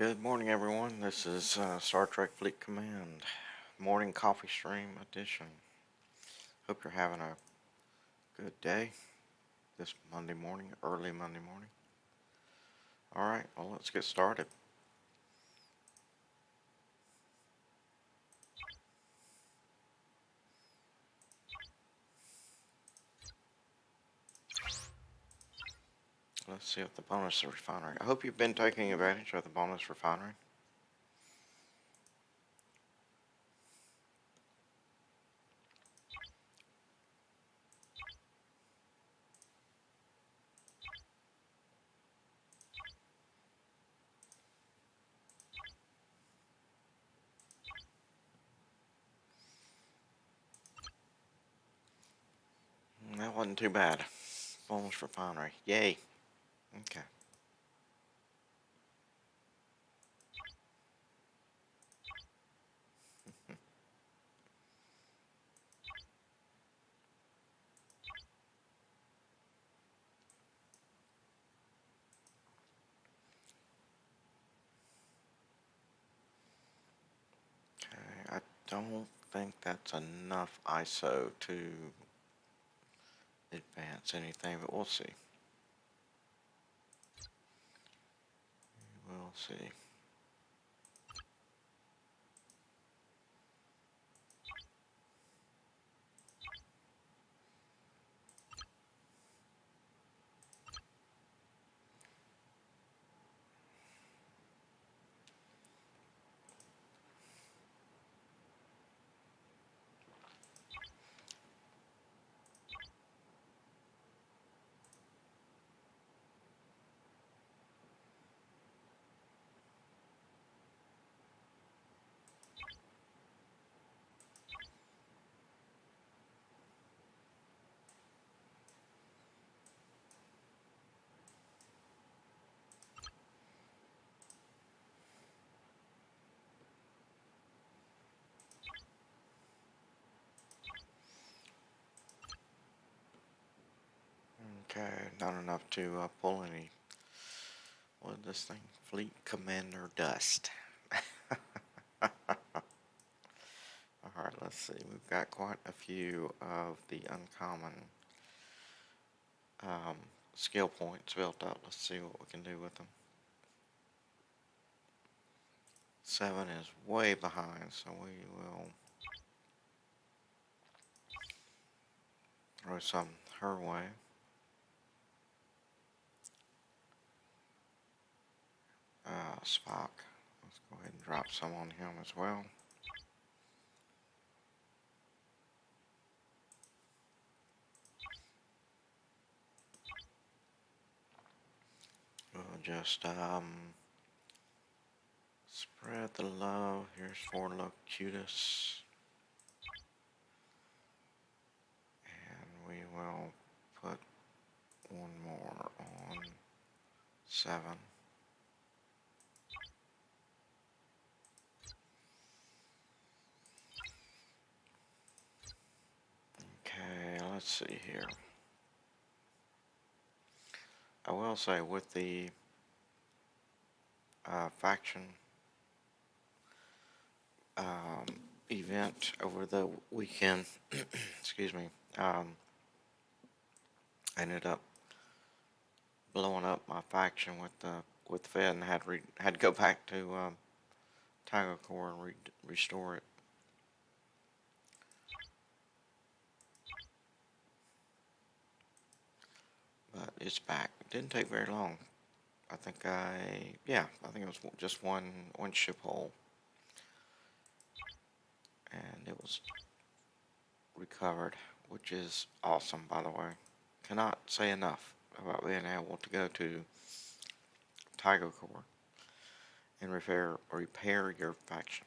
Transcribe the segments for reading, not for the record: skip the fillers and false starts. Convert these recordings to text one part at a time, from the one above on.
Good morning, everyone. This is Star Trek Fleet Command Morning Coffee Stream Edition. Hope you're having a good day this Monday morning, early Monday morning. Alright, well, let's get started. Let's see what the Bonus Refinery. I hope you've been taking advantage of the Bonus Refinery. That wasn't too bad. Bonus Refinery. Yay. Okay. Okay, I don't think that's enough ISO to advance anything, but we'll see. We'll see. Okay, not enough to pull any. What is this thing? Fleet Commander Dust. Alright, let's see. We've got quite a few of the uncommon skill points built up. Let's see what we can do with them. 7 is way behind, so we will throw some her way. Spock. Let's go ahead and drop some on him as well. We'll just spread the love. Here's 4 Locutus. And we will put one more on 7. Okay, let's see here. I will say with the faction event over the weekend, excuse me, I ended up blowing up my faction with Fed and had to go back to Tiger Core and restore it. But it's back. It didn't take very long. I think it was just one ship hole, and it was recovered, which is awesome, by the way. Cannot say enough about being able to go to Tiger Core and repair your faction.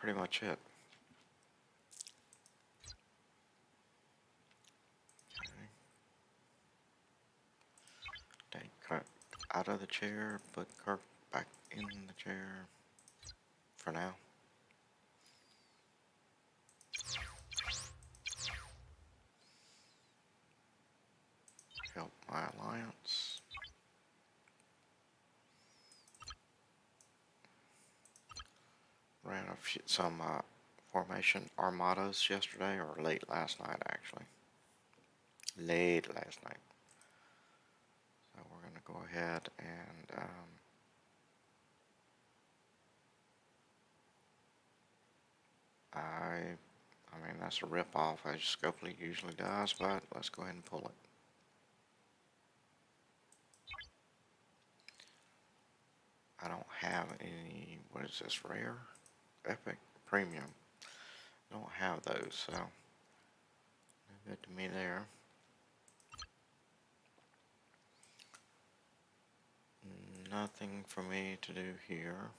pretty much it. Okay. Take Kirk out of the chair, put Kirk back in the chair for now. Help my alliance. Ran some formation armadas yesterday, or late last night actually. Late last night. So we're going to go ahead and I mean that's a rip-off as Scopely usually does, but let's go ahead and pull it. I don't have any, what is this, rare? Epic? Premium. Don't have those, so no good to me there. Nothing for me to do here.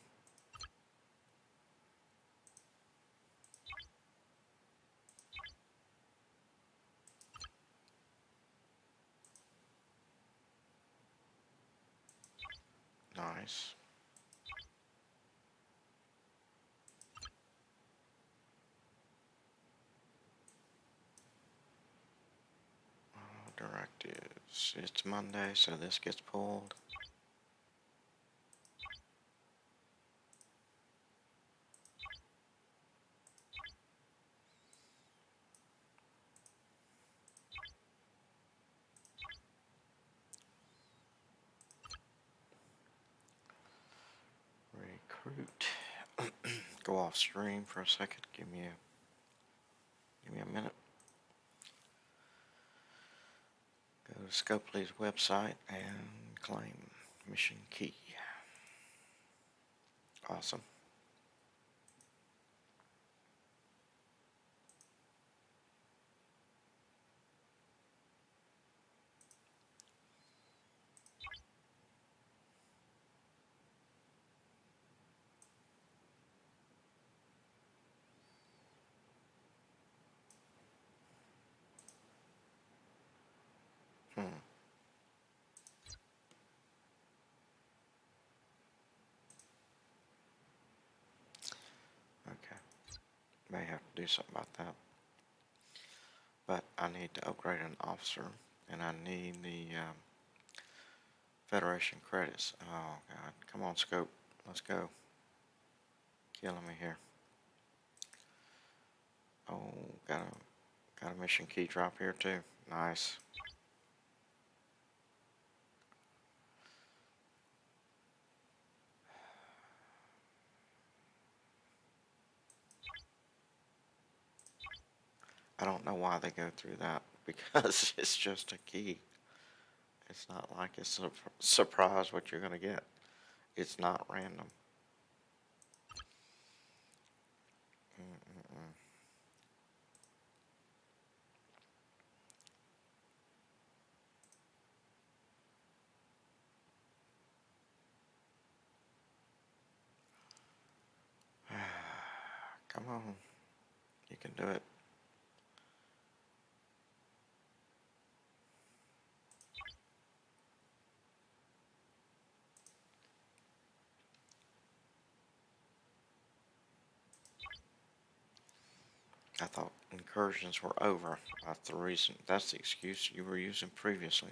Nice. Directives. It's Monday, so this gets pulled. Recruit. Go off stream for a second. Give me a minute. Go to Scopely's website and claim mission key. Awesome. Okay. May have to do something about that. But I need to upgrade an officer, and I need the Federation credits. Oh God, come on, Scope, let's go. Killing me here. Oh, got a mission key drop here too. Nice. I don't know why they go through that, because it's just a key. It's not like it's a surprise what you're gonna get. It's not random. Come on, you can do it. I thought incursions were over. That's the reason. That's the excuse you were using previously.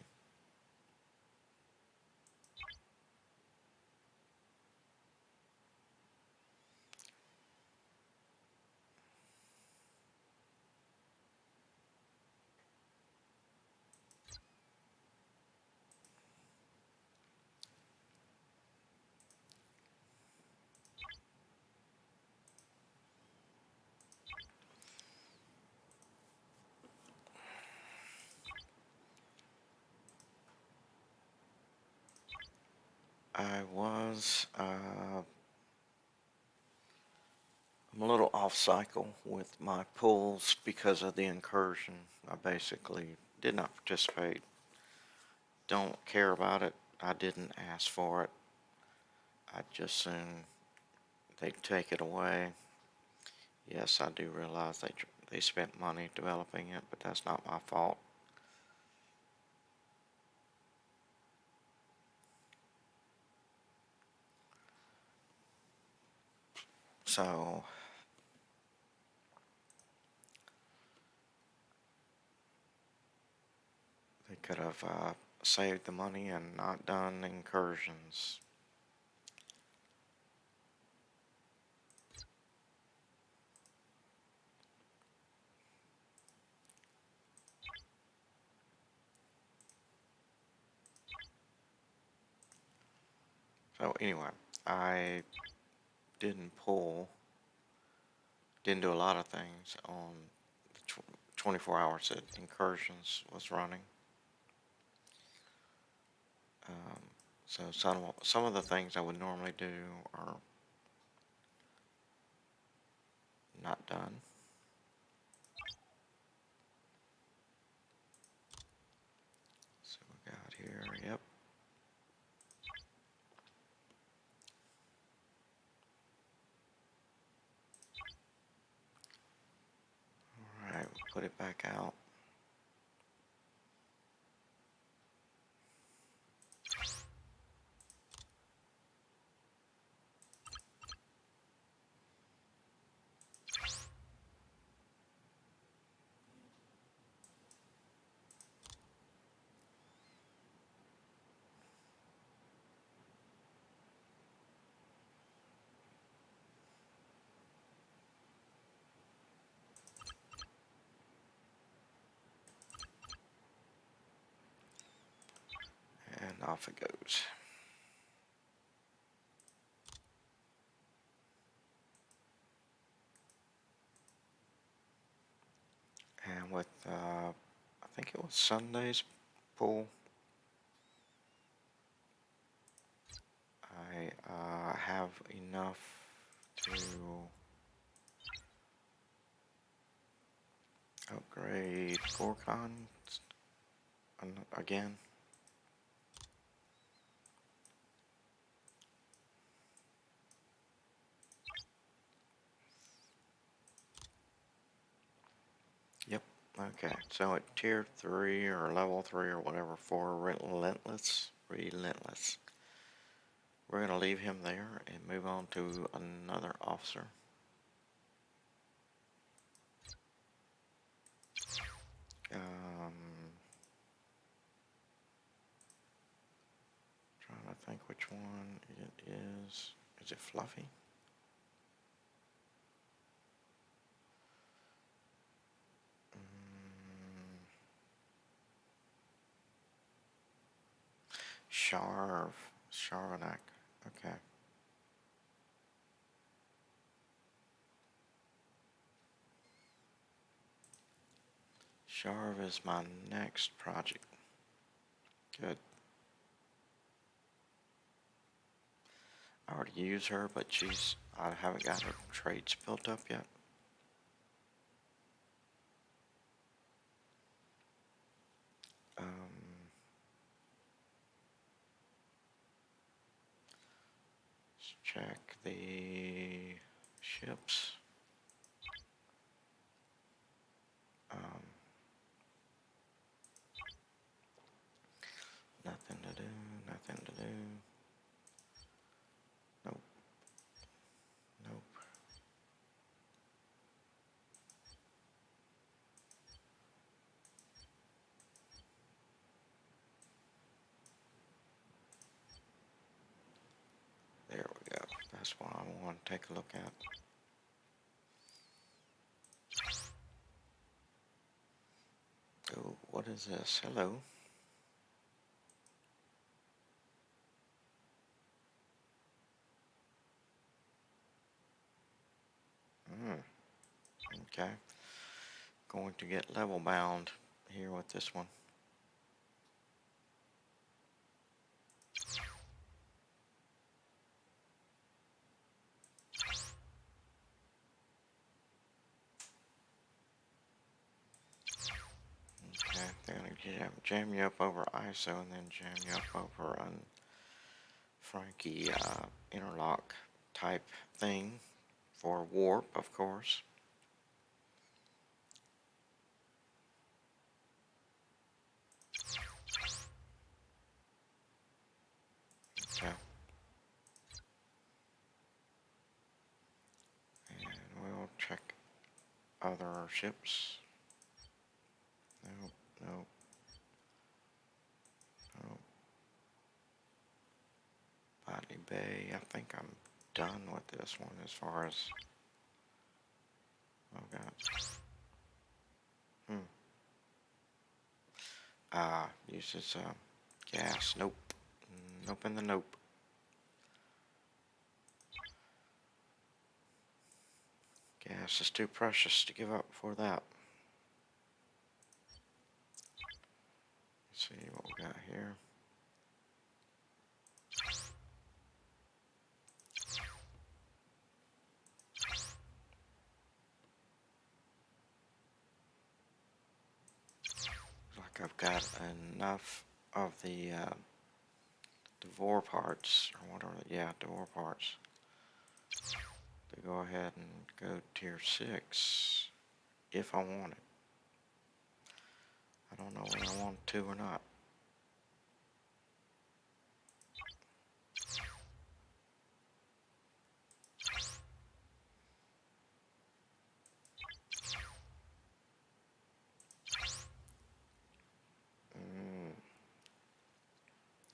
I was, I'm a little off cycle with my pulls because of the incursion. I basically did not participate. Don't care about it. I didn't ask for it. I'd just soon they'd take it away. Yes, I do realize they spent money developing it, but that's not my fault. So they could have saved the money and not done incursions. So anyway, I didn't didn't do a lot of things on the 24 hours that Incursions was running. Um, so some of the things I would normally do are not done. So we got here, yep. Alright, we'll put it back out. And off it goes. And with, I think it was Sunday's pool, I have enough to upgrade Gorkon again. Yep. Okay. So at tier 3 or level 3 or whatever for relentless, we're gonna leave him there and move on to another officer. Trying to think which one it is. Is it Fluffy? Sharvanak. Okay. Sharv is my next project. Good. I already use her, but I haven't got her trades built up yet. Let's check the ships. Nothing to do, nothing to do. Nope. Nope. There we go. That's what I want to take a look at. Oh, what is this? Hello. Okay. Going to get level bound here with this one. Okay, they're gonna jam you up over ISO and then jam you up over on Frankie interlock type thing for warp, of course. other ships? Nope, nope, nope. Botany Bay, I think I'm done with this one as far as... Oh god. Uses gas. Nope. Nope in the nope. Gas is too precious to give up for that. Let's see what we got here. Looks like I've got enough of the Devore parts, or whatever, yeah, Devore parts, to go ahead and go tier 6 if I want it. I don't know whether I want to or not.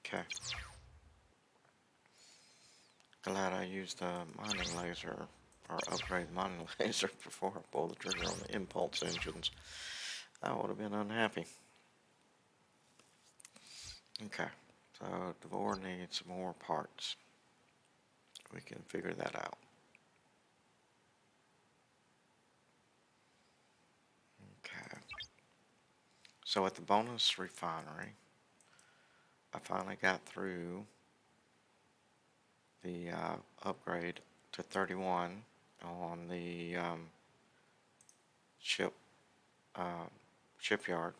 Okay. Glad I used the mining laser, or upgrade the mining laser before I pulled the trigger on the impulse engines. I would have been unhappy. Okay, so Devore needs more parts. We can figure that out. Okay. So at the Bonus Refinery, I finally got through the upgrade to 31 on the shipyard.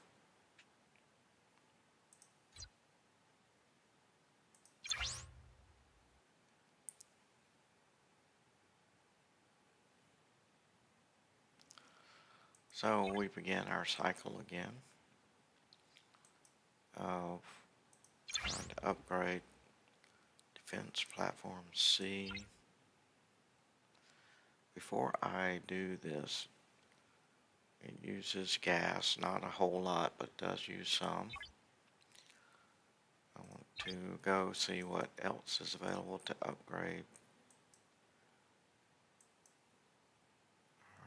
So we begin our cycle again of trying to upgrade Defense Platform C. Before I do this, it uses gas, not a whole lot, but does use some. I want to go see what else is available to upgrade.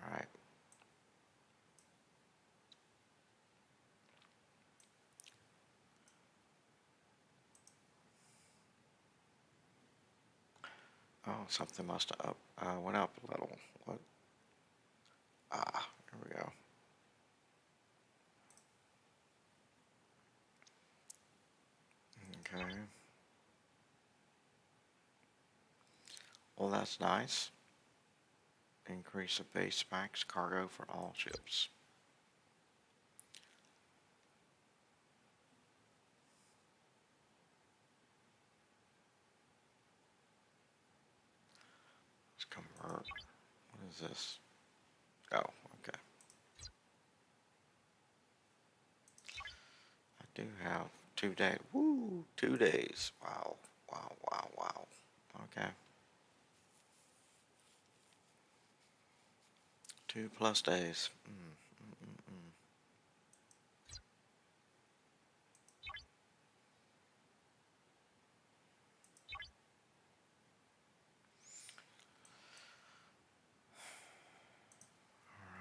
Alright. Oh, something must have went up a little. What? Ah, here we go. Okay. Well, that's nice. Increase the base max cargo for all ships. Let's convert. What is this? Oh, okay. I do have 2 days. Woo! 2 days. Wow. Wow, wow, wow. Okay. 2+ days.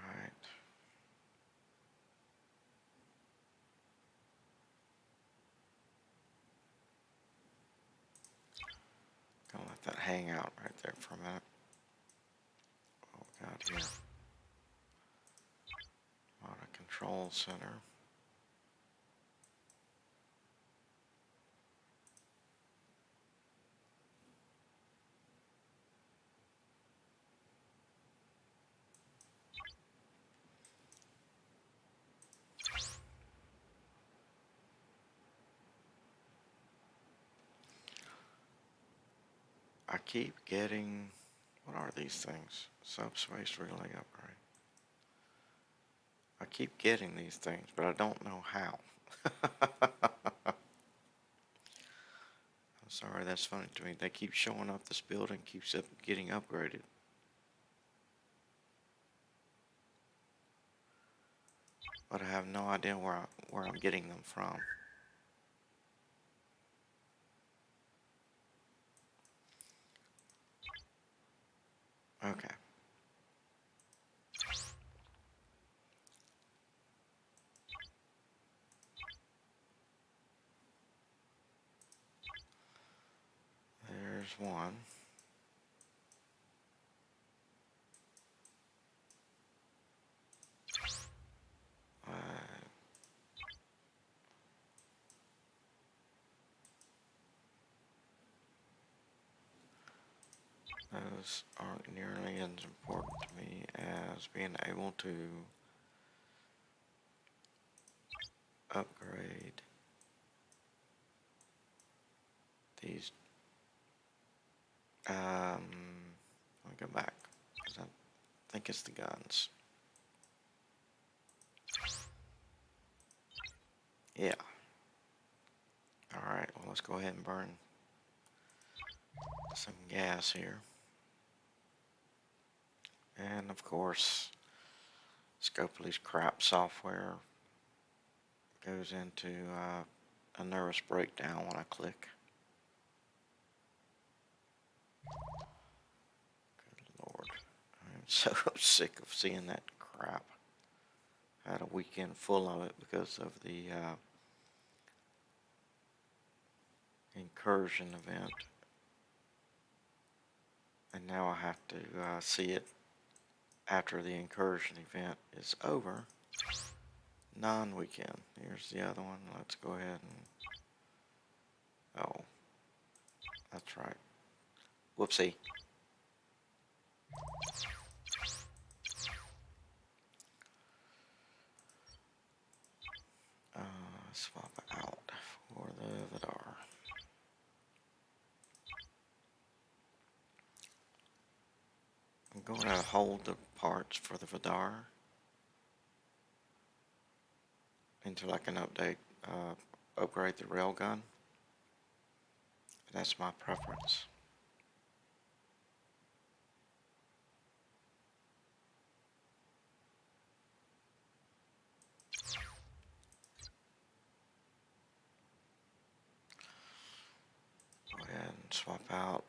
Alright. Gonna let that hang out right there for a minute. What we got here? On a control center. I keep getting, what are these things? Subspace relay upgrade. I keep getting these things, but I don't know how. I'm sorry, that's funny to me. They keep showing up, this building keeps up getting upgraded. but I have no idea where I'm getting them from. Okay. There's one. Those aren't nearly as important to me as being able to upgrade these. Let me go back, 'cause I think it's the guns. Yeah. Alright, well, let's go ahead and burn some gas here. And of course, Scopely's crap software goes into a nervous breakdown when I click. Good Lord. I'm so sick of seeing that crap. I had a weekend full of it because of the Incursion event. And now I have to see it after the Incursion event is over. Non-weekend. Here's the other one. Let's go ahead and... Oh. That's right. Whoopsie. Swap out for the Vidar. I'm going to hold the parts for the Vidar until I can upgrade the railgun. That's my preference. Go ahead and swap out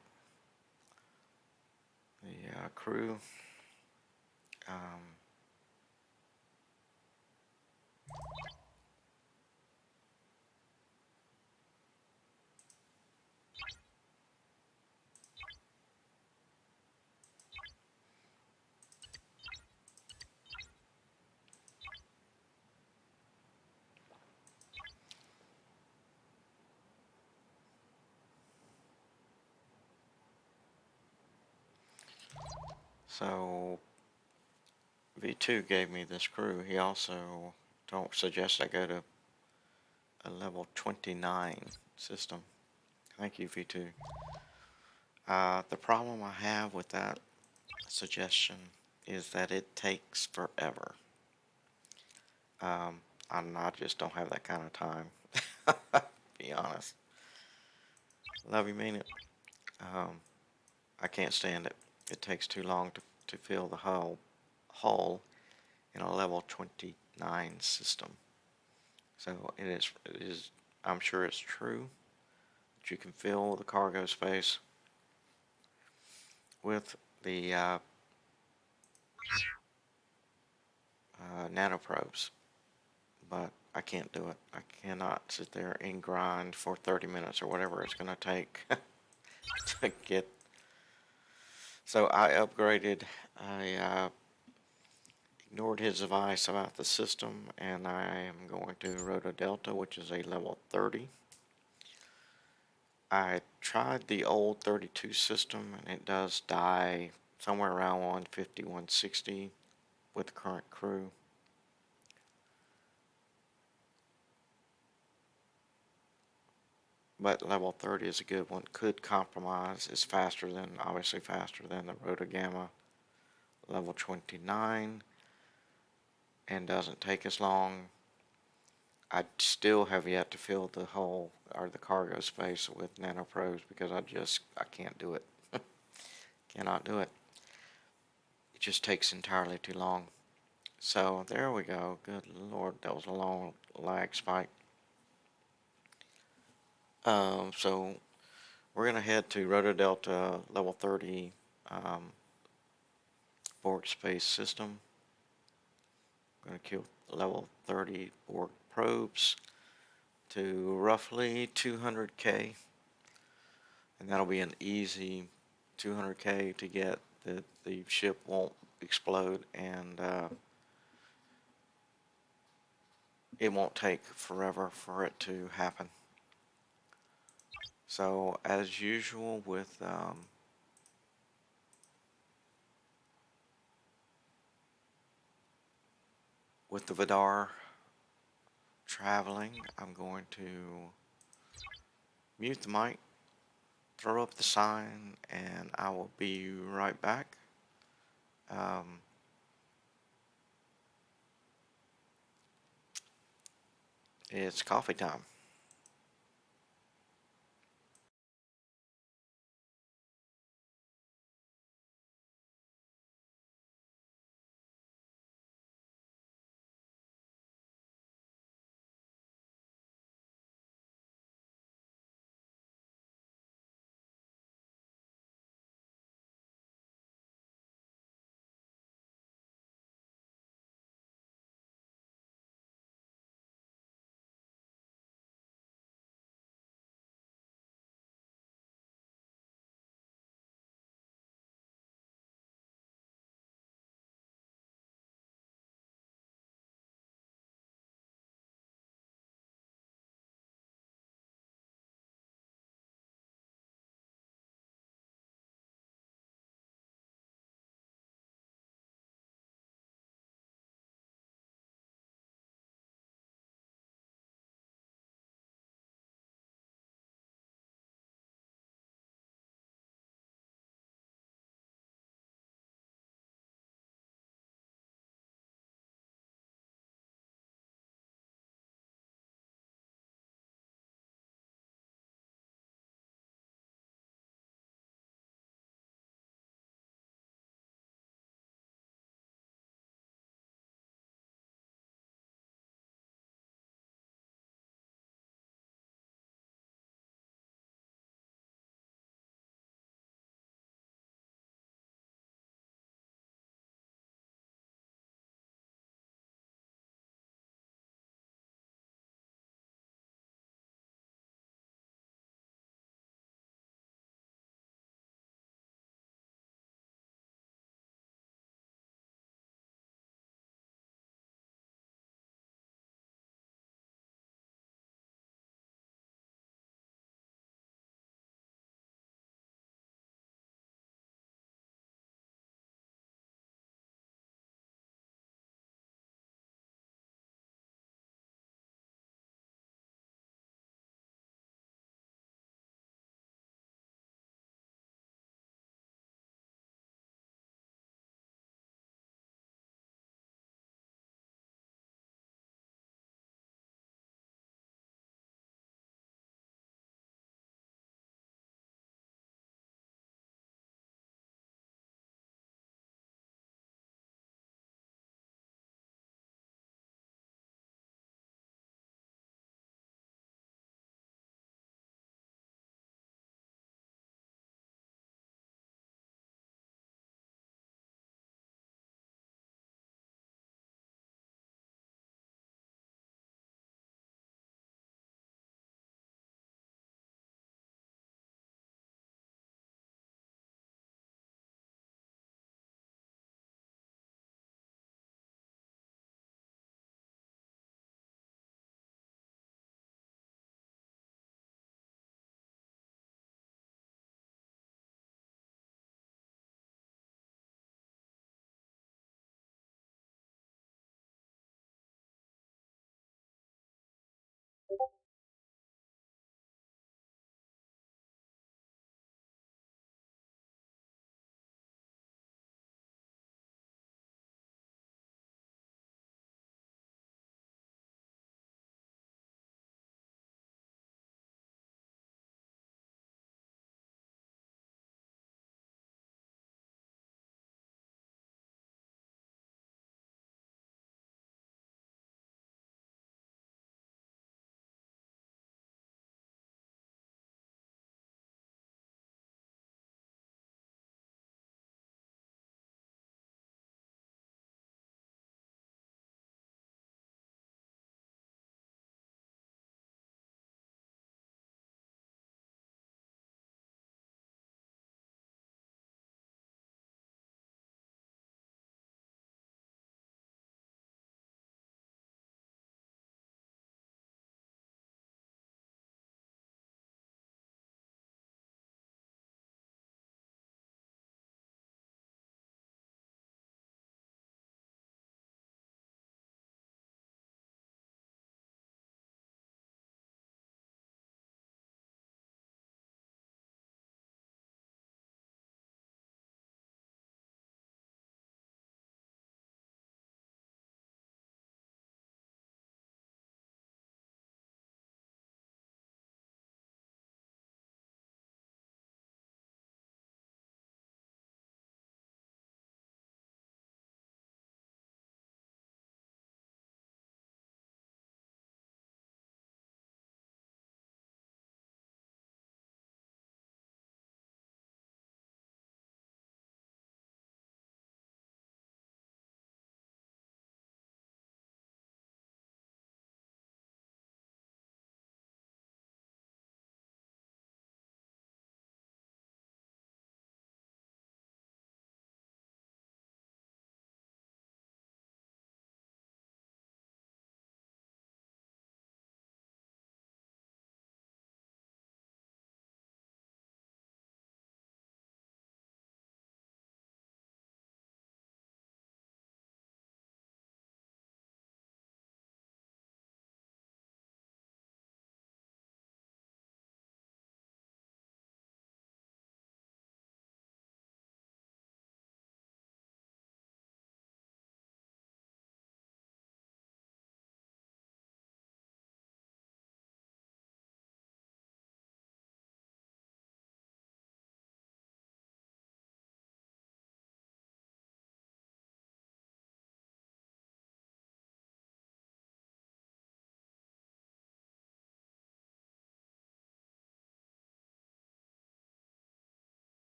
the crew. So V2 gave me this crew. He also don't suggest I go to a level 29 system. Thank you, V2. The problem I have with that suggestion is that it takes forever. I just don't have that kind of time. Be honest. Love you, mean it. I can't stand it. It takes too long to fill the hull in a level 29 system. So it is. I'm sure it's true that you can fill the cargo space with the nanoprobes, but I can't do it. I cannot sit there and grind for 30 minutes or whatever it's going to take to get. So I upgraded. I ignored his advice about the system, and I am going to Roto Delta, which is a level 30. I tried the old 32 system, and it does die somewhere around 150, 160 with the current crew. But level 30 is a good one. Could compromise. It's faster than, obviously faster than the Roto Gamma level 29, and doesn't take as long. I still have yet to fill the hull or the cargo space with nanoprobes because I can't do it. Cannot do it. It just takes entirely too long. So there we go. Good Lord, that was a long lag spike. So we're gonna head to Roto Delta level 30 Borg space system. I'm gonna kill level 30 Borg probes to roughly 200k, and that'll be an easy 200k to get that the ship won't explode, and it won't take forever for it to happen. So as usual with the Vidar traveling, I'm going to mute the mic, throw up the sign, and I will be right back. It's coffee time.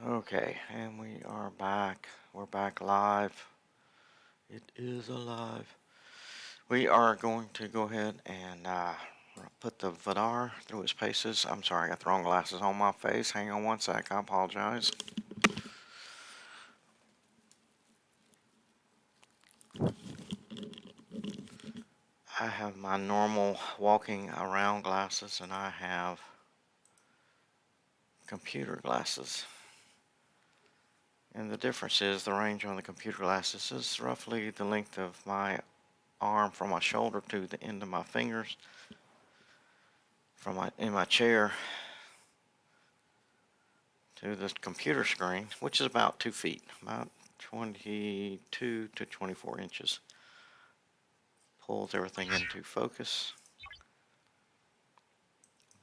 Okay, and we are back. We're back live. It is alive. We are going to go ahead and put the Vidar through its paces. I'm sorry, I got the wrong glasses on my face. Hang on one sec. I apologize. I have my normal walking around glasses, and I have computer glasses. And the difference is the range on the computer glasses is roughly the length of my arm from my shoulder to the end of my fingers in my chair to the computer screen, which is about 2 feet, about 22 to 24 inches. Pulls everything into focus.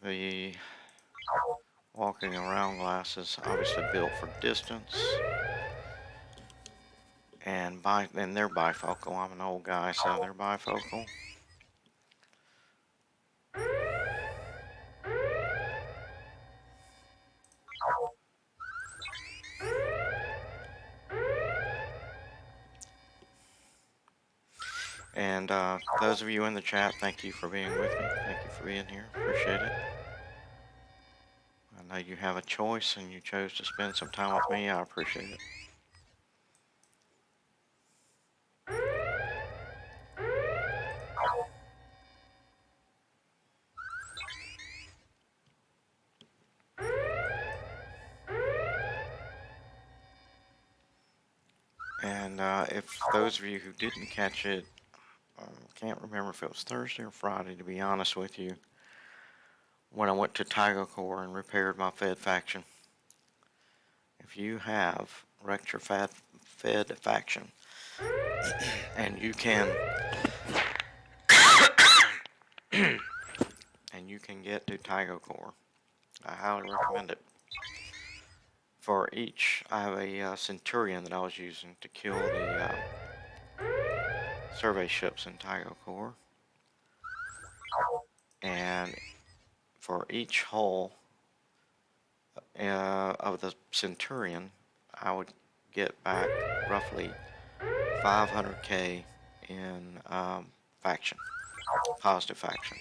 The walking around glasses obviously built for distance, and they're bifocal. I'm an old guy, so they're bifocal. And those of you in the chat, thank you for being with me. Thank you for being here. Appreciate it. I know you have a choice and you chose to spend some time with me. I appreciate it. And if those of you who didn't catch it, can't remember if it was Thursday or Friday, to be honest with you, when I went to Tiger Core and repaired my Fed faction. If you have wrecked your Fed faction, and you can get to Tiger Core, I highly recommend it. For each, I have a Centurion that I was using to kill the survey ships in Tiger Core, and for each hull of the Centurion, I would get back roughly 500k in faction, positive faction.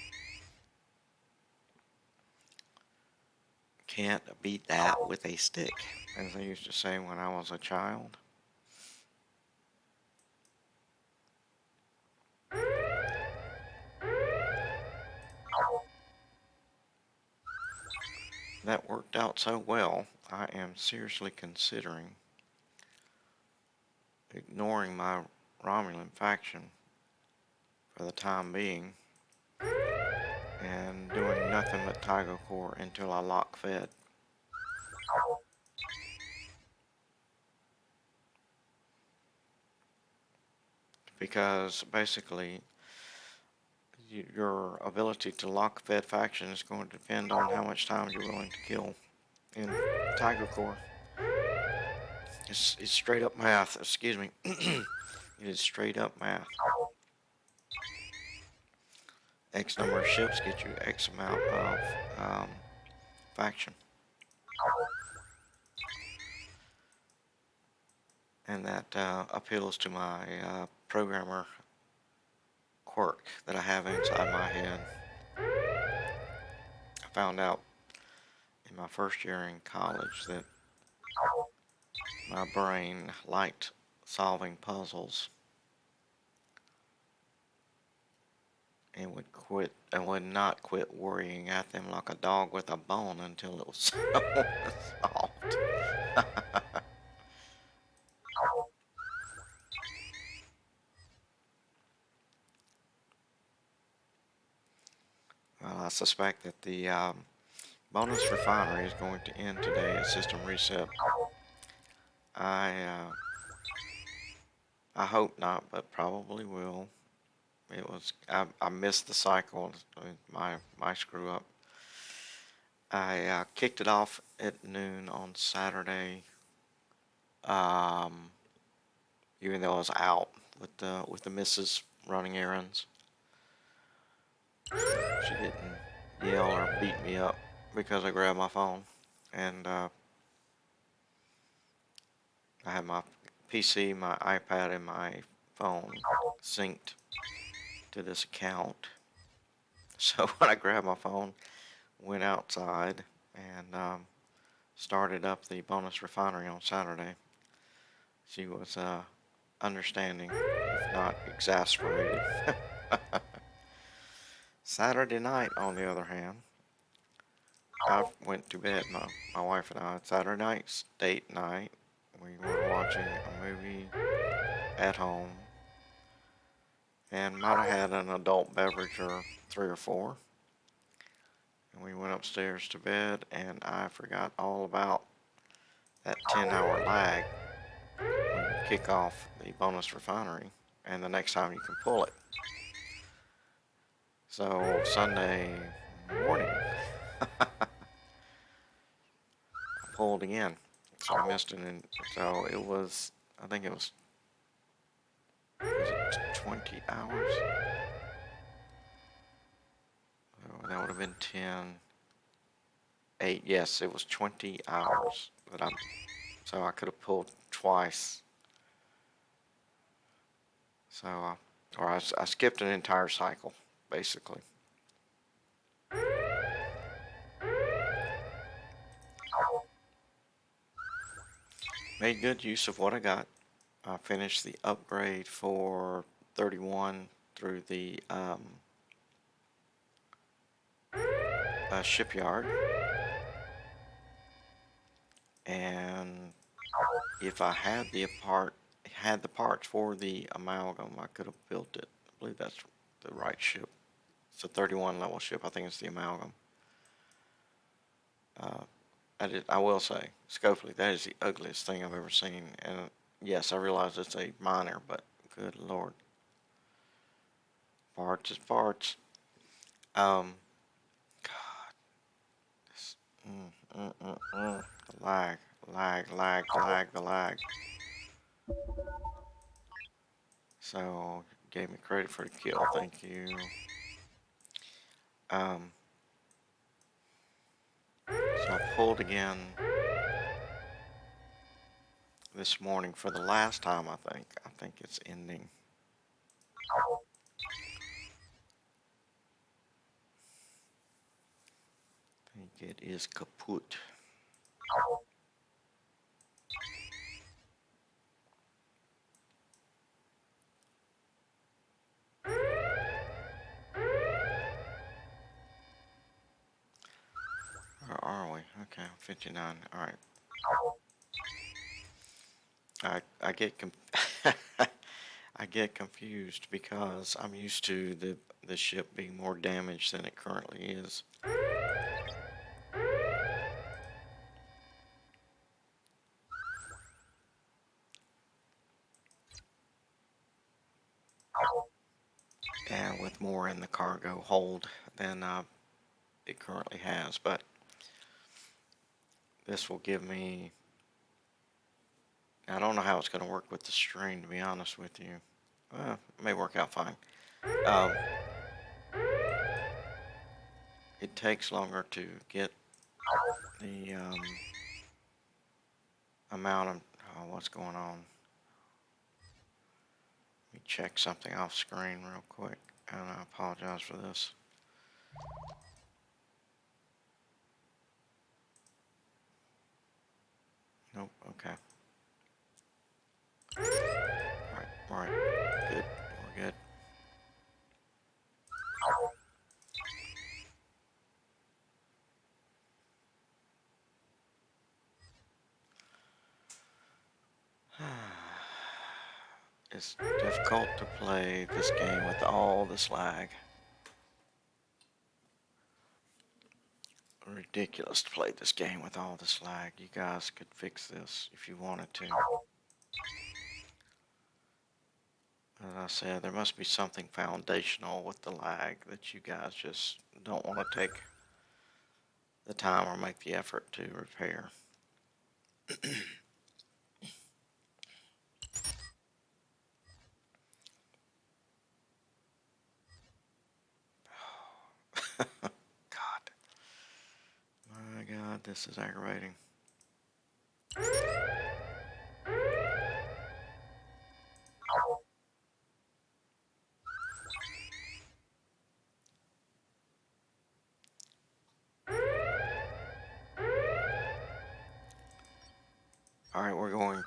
Can't beat that with a stick, as I used to say when I was a child. That worked out so well, I am seriously considering ignoring my Romulan faction for the time being and doing nothing but Tiger Core until I lock Fed. Because basically your ability to lock Fed faction is going to depend on how much time you're willing to kill in Tiger Core. It's straight up math, excuse me. It is straight up math. X number of ships get you X amount of faction. And that appeals to my programmer quirk that I have inside my head. I found out in my first year in college that my brain liked solving puzzles and would not quit worrying at them like a dog with a bone until it was solved. Well, I suspect that the Bonus Refinery is going to end today at system reset. I hope not, but probably will. I missed the cycle, my screw up. I kicked it off at noon on Saturday, even though I was out with the missus running errands. She didn't yell or beat me up because I grabbed my phone, and I have my PC, my iPad, and my phone synced to this account. So when I grabbed my phone, went outside, and started up the Bonus Refinery on Saturday, she was understanding, if not exasperated. Saturday night, on the other hand, I went to bed, my wife and I. Saturday night, date night. We were watching a movie at home and might have had an adult beverage or 3 or 4. And we went upstairs to bed, and I forgot all about that 10-hour lag when you kick off the Bonus Refinery and the next time you can pull it. So Sunday morning, I pulled again. So I missed it, and so it was, I think it was it 20 hours? So that would have been 10, 8, yes, it was 20 hours that so I could have pulled twice. So, or I skipped an entire cycle, basically. Made good use of what I got. I finished the upgrade for 31 through the shipyard. And if I had the parts for the amalgam, I could have built it. I believe that's the right ship. It's a 31 level ship. I think it's the amalgam. I will say, scopely, that is the ugliest thing I've ever seen. And yes, I realize it's a minor, but good lord. Parts is parts. God. This, The lag. The lag. So, gave me credit for the kill. Thank you. So I pulled again this morning for the last time, I think. I think it's ending. I think it is kaput. Where are we? Okay, 59. All right. I get I get confused because I'm used to the ship being more damaged than it currently is. And with more in the cargo hold than it currently has, but this will give me, I don't know how it's going to work with the string, to be honest with you. It may work out fine. It takes longer to get the amount of, what's going on. Let me check something off screen real quick, and I apologize for this. Nope, okay. Alright, good, we're good. It's difficult to play this game with all this lag. Ridiculous to play this game with all this lag. You guys could fix this if you wanted to. As I said, there must be something foundational with the lag that you guys just don't want to take the time or make the effort to repair. God. My God, this is aggravating.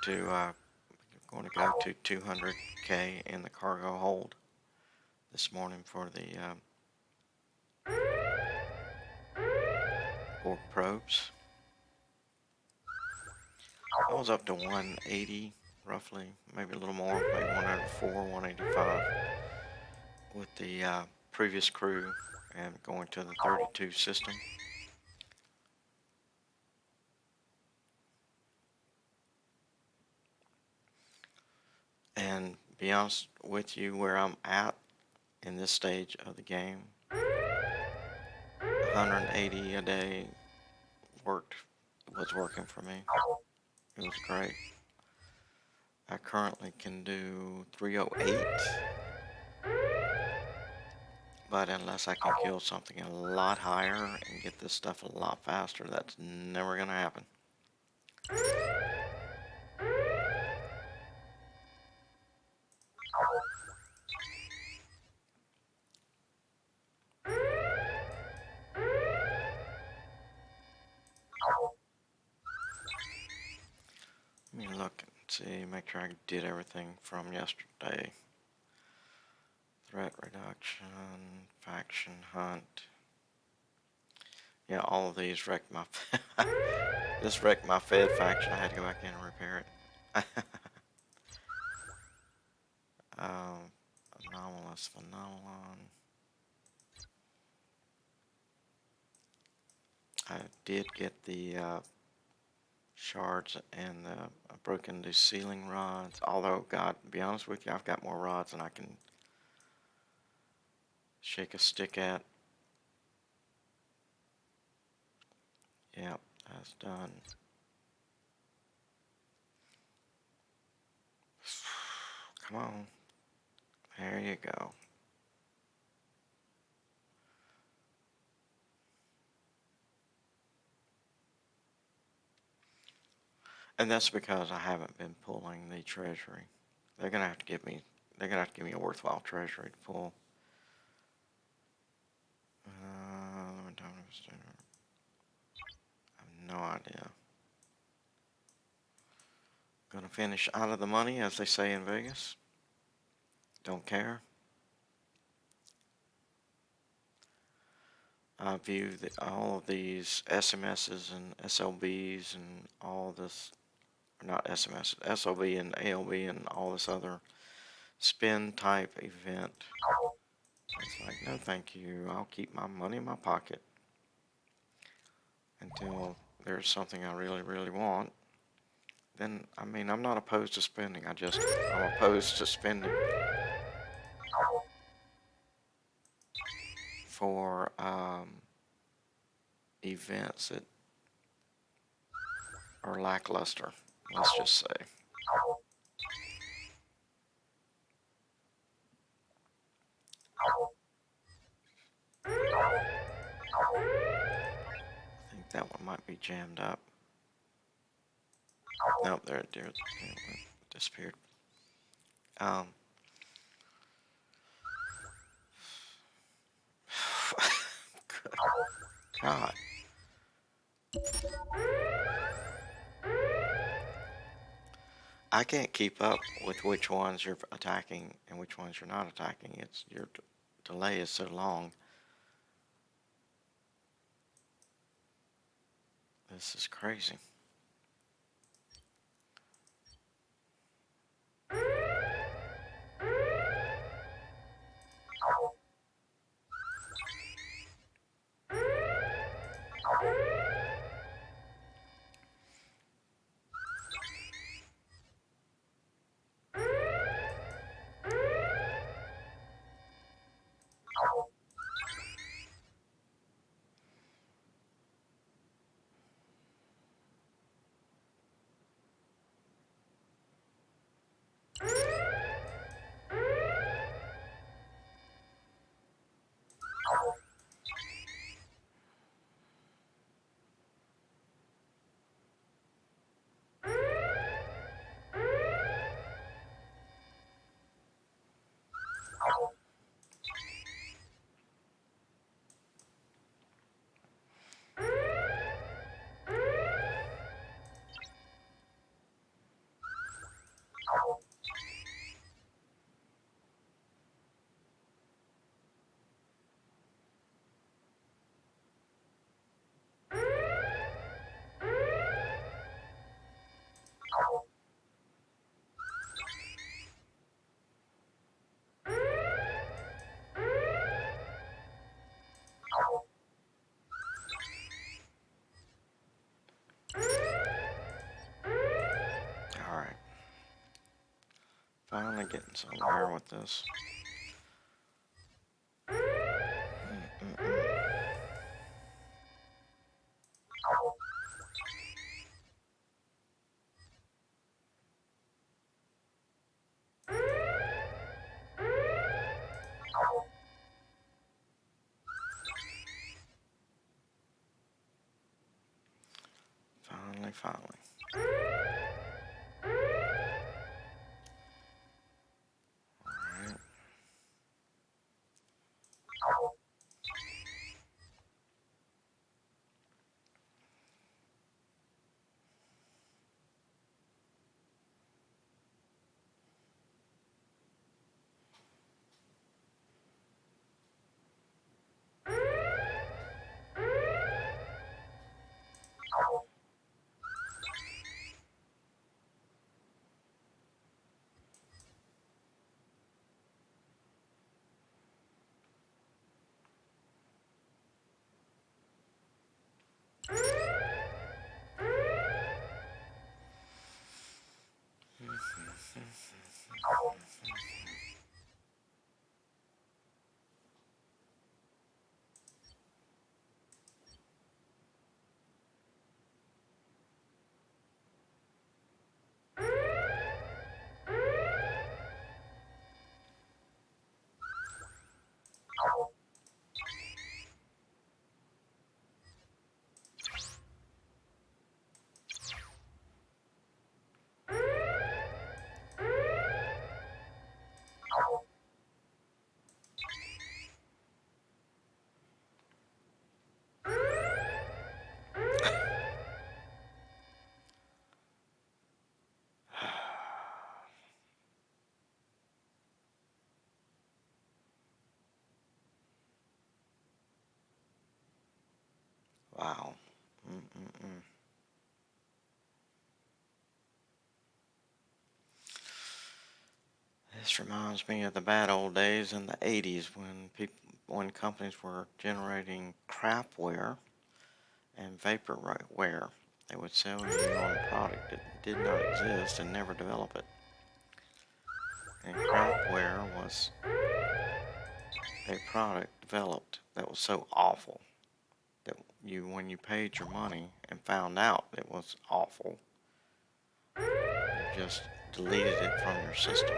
going to go to 200K in the cargo hold this morning for the borg probes. I was up to 180 roughly, maybe a little more, maybe 104, 185 with the previous crew and going to the 32 system. And be honest with you, where I'm at in this stage of the game, 180 a day was working for me. It was great. I currently can do 308, but unless I can kill something a lot higher and get this stuff a lot faster, that's never gonna happen. Let me look and see, make sure I did everything from yesterday. Threat reduction, faction hunt. Yeah, all of these wrecked my this wrecked my Fed faction. I had to go back in and repair it. Anomalous phenomenon. I did get the shards and the broken the ceiling rods. Although, God, to be honest with you, I've got more rods than I can shake a stick at. Yep, that's done. Come on. There you go. And that's because I haven't been pulling the treasury. They're gonna have to give me a worthwhile treasury to pull. I have no idea. Gonna finish out of the money, as they say in Vegas. Don't care. I view all of these SMSs and SLBs and all this, not SMS, SLB and ALB and all this other spin type event. It's like, no thank you, I'll keep my money in my pocket until there's something I really, really want. Then, I mean, I'm not opposed to spending, I'm opposed to spending for events that are lackluster, let's just say. I think that one might be jammed up. Nope, there it went, disappeared. God. I can't keep up with which ones you're attacking and which ones you're not attacking. Your delay is so long. This is crazy. finally getting somewhere with this. Finally. Alright. Wow. This reminds me of the bad old days in the 80s when companies were generating crapware and vaporware. They would sell you on a product that did not exist and never develop it. And crapware was a product developed that was so awful that when you paid your money and found out it was awful, you just deleted it from your system.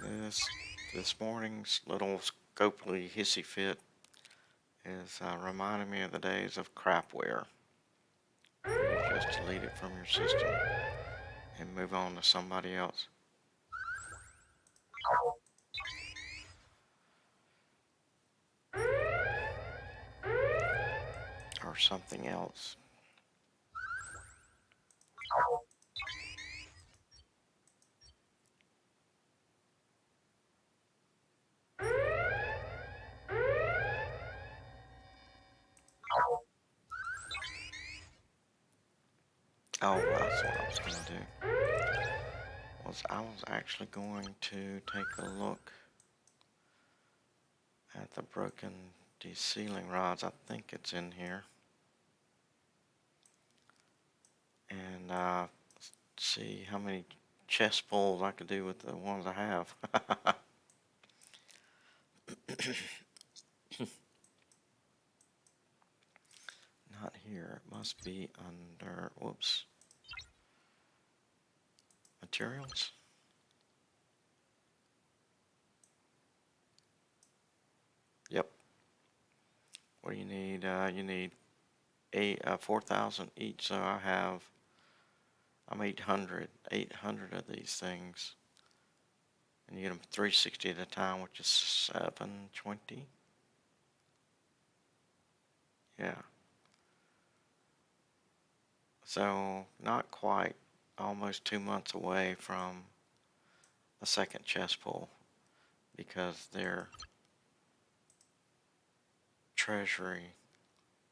And this morning's little scopely hissy fit is reminding me of the days of crapware. You just delete it from your system and move on to somebody else. Or something else. Oh, that's what I was going to do. I was actually going to take a look at the broken de-sealing rods. I think it's in here. And see how many chest pulls I could do with the ones I have. Not here. It must be under, whoops, materials. Yep. What do you need? You need 4,000 each. So I'm 800 of these things. And you get them 360 at a time, which is 720. Yeah. So not quite, almost 2 months away from a second chest pull because their treasury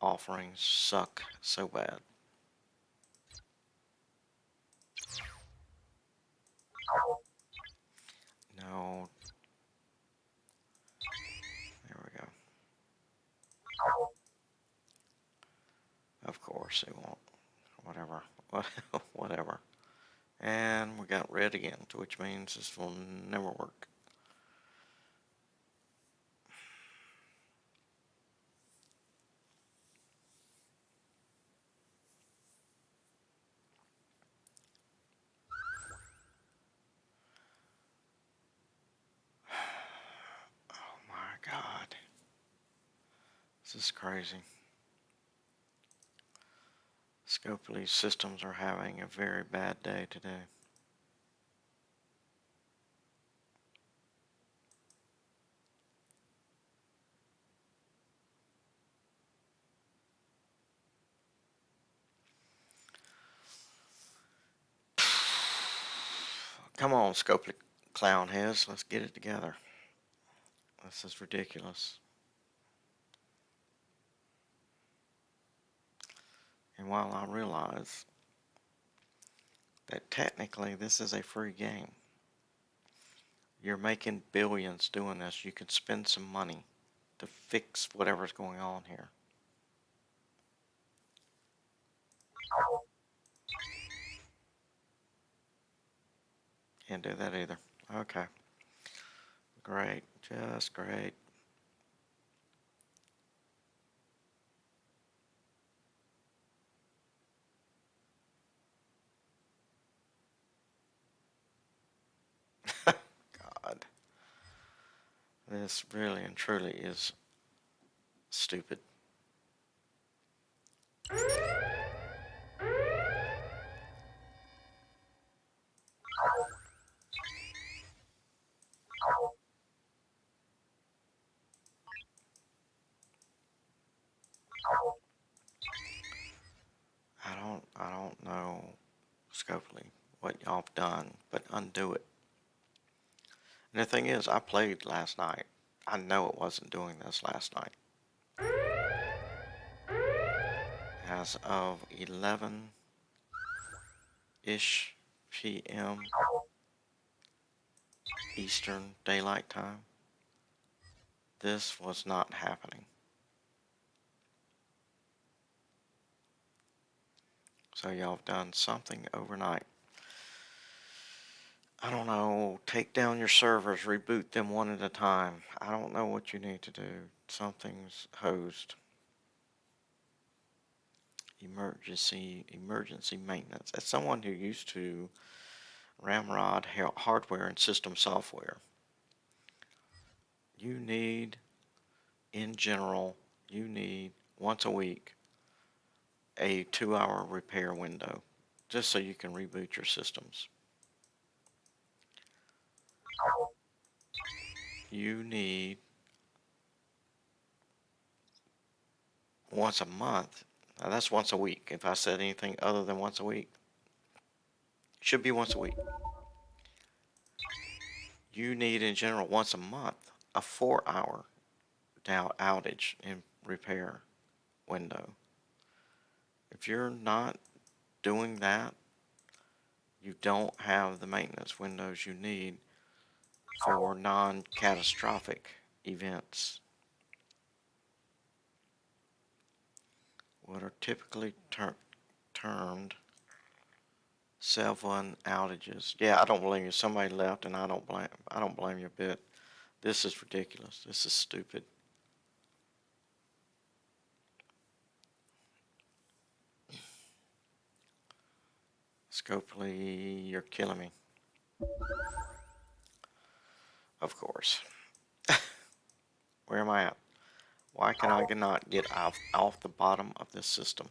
offerings suck so bad. No. There we go. Of course they won't. Whatever. Whatever. And we got red again, which means this will never work. Oh my God. This is crazy. Scopely systems are having a very bad day today. Come on, Scopely clown heads, let's get it together. This is ridiculous. And while I realize that technically this is a free game, you're making billions doing this. You can spend some money to fix whatever's going on here. Can't do that either. Okay. Great. Just great. God. This really and truly is stupid. I don't know, Scopely, what y'all have done, but undo it. And the thing is, I played last night. I know it wasn't doing this last night. As of 11-ish p.m. Eastern Daylight Time, this was not happening. So y'all have done something overnight. I don't know, take down your servers, reboot them one at a time. I don't know what you need to do. Something's hosed. Emergency maintenance. As someone who used to ramrod hardware and system software, you need, in general, you need once a week a 2-hour repair window just so you can reboot your systems. You need once a month. Now that's once a week. If I said anything other than once a week, it should be once a week. You need in general once a month a 4-hour outage and repair window. If you're not doing that, you don't have the maintenance windows you need for non-catastrophic events. What are typically termed cell phone outages. Yeah, I don't blame you. Somebody left, and I don't blame you a bit. This is ridiculous. This is stupid. Scopely, you're killing me. Of course. Where am I at? Why can I not get off the bottom of this system?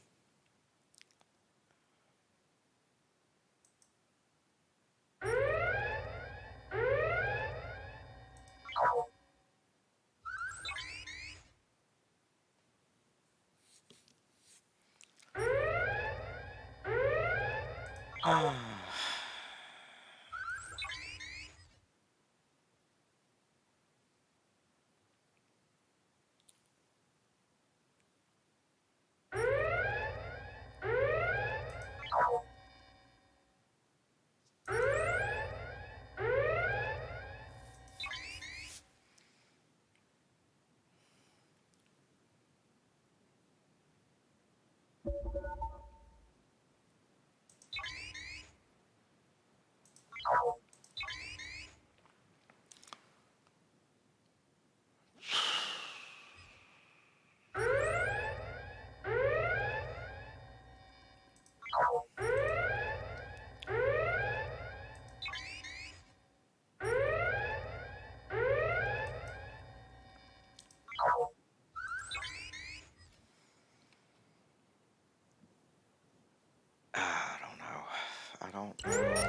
don't know. I don't know.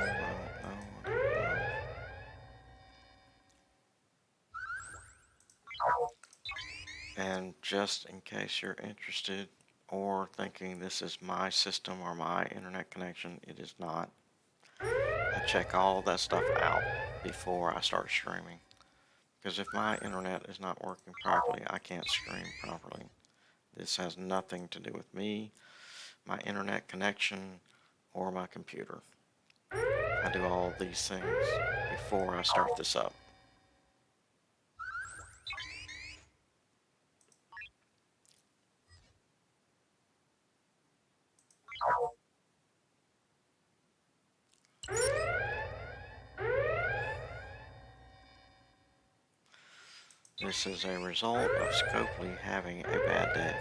I don't know. And just in case you're interested or thinking this is my system or my internet connection, it is not. I check all that stuff out before I start streaming. Because if my internet is not working properly, I can't stream properly. This has nothing to do with me, my internet connection, or my computer. I do all these things before I start this up. This is a result of Scopely having a bad day.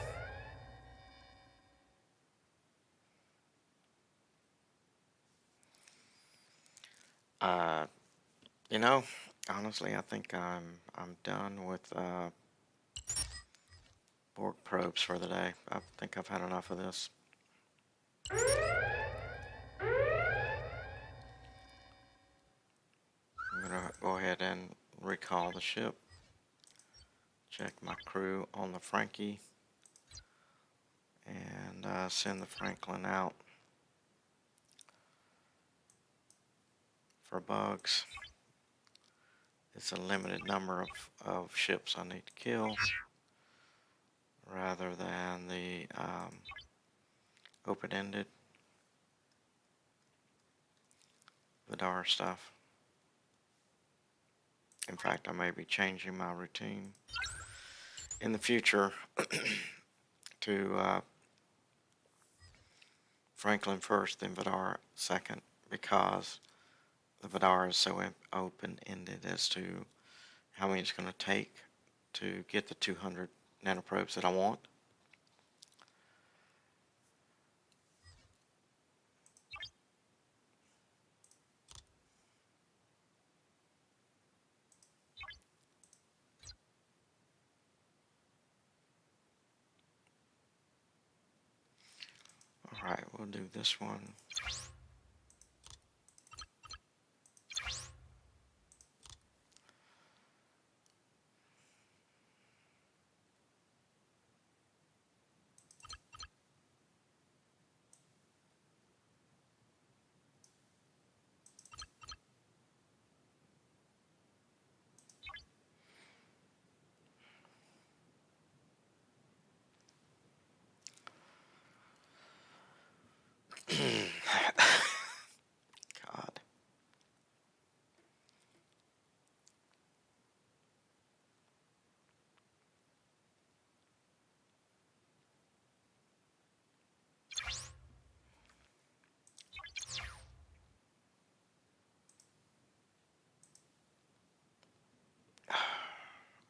You know, honestly, I think I'm done with bork probes for the day. I think I've had enough of this. I'm gonna go ahead and recall the ship. Check my crew on the Frankie and send the Franklin out for bugs. It's a limited number of ships I need to kill rather than the open-ended Vidar stuff. In fact, I may be changing my routine in the future to Franklin first, then Vidar second, because the Vidar is so open-ended as to how many it's going to take to get the 200 nanoprobes that I want. Alright, we'll do this one. God.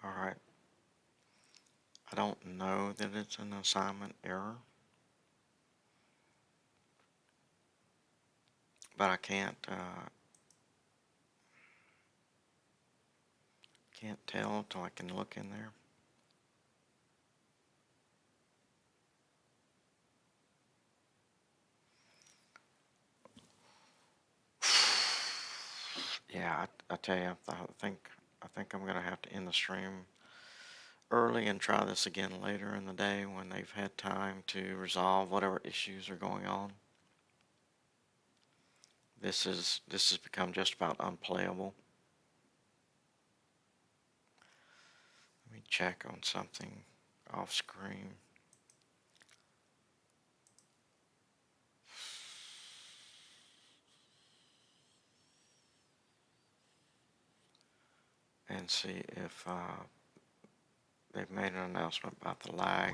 Alright. I don't know that it's an assignment error, but I can't tell until I can look in there. Yeah, I tell you, I think I'm gonna have to end the stream early and try this again later in the day when they've had time to resolve whatever issues are going on. This has become just about unplayable. Let me check on something off screen. And see if they've made an announcement about the lag.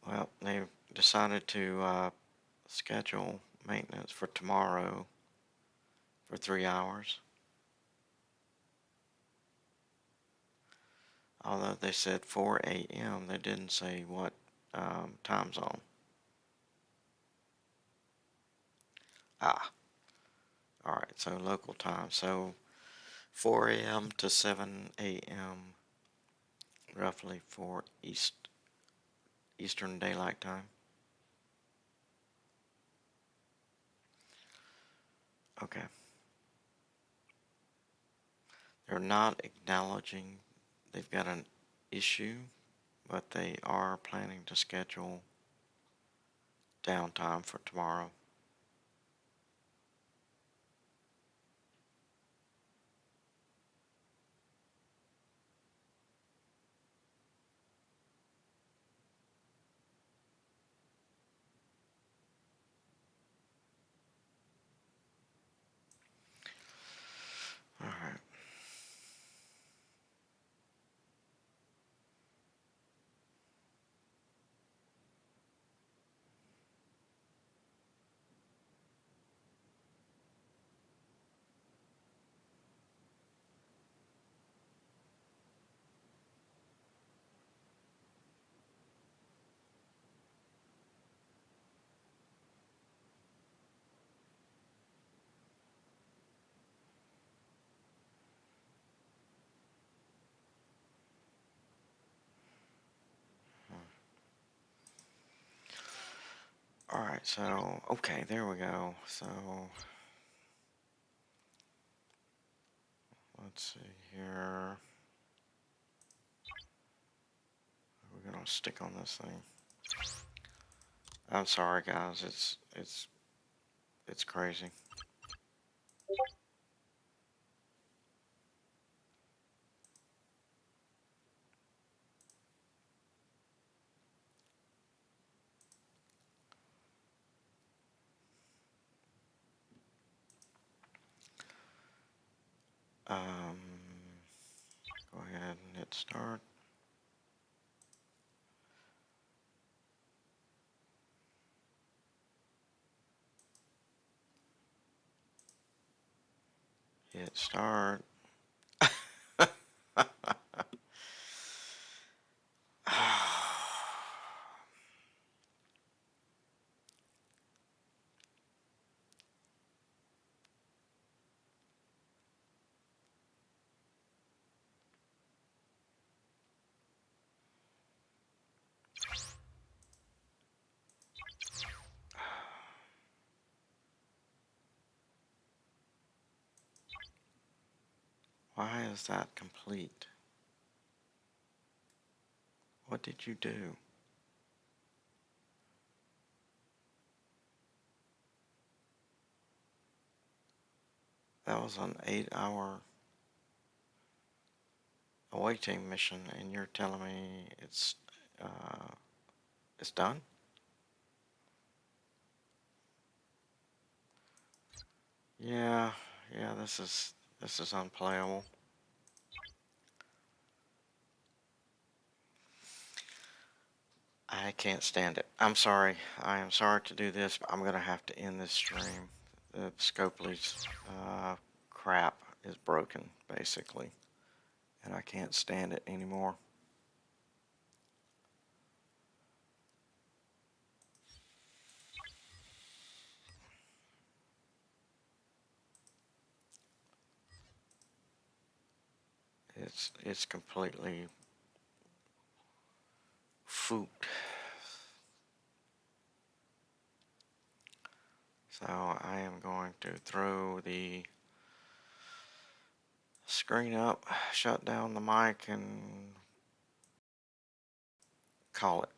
Well, they've decided to schedule maintenance for tomorrow for 3 hours. Although they said 4 a.m., they didn't say what time zone. Ah, alright, so local time. So 4 a.m. to 7 a.m. roughly for Eastern Daylight Time. Okay. They're not acknowledging they've got an issue, but they are planning to schedule downtime for tomorrow. All right. All right, so, okay, there we go. So, let's see here. We're gonna stick on this thing. I'm sorry, guys. It's crazy. Um, Go ahead and hit start. Hit start. Why is that complete? What did you do? That was an 8-hour awaiting mission, and you're telling me it's done? Yeah, yeah. This is unplayable. I can't stand it. I'm sorry. I am sorry to do this, but I'm gonna have to end this stream. The Scopely's crap is broken, basically, and I can't stand it anymore. It's completely fooped. So I am going to throw the screen up, shut down the mic, and call it.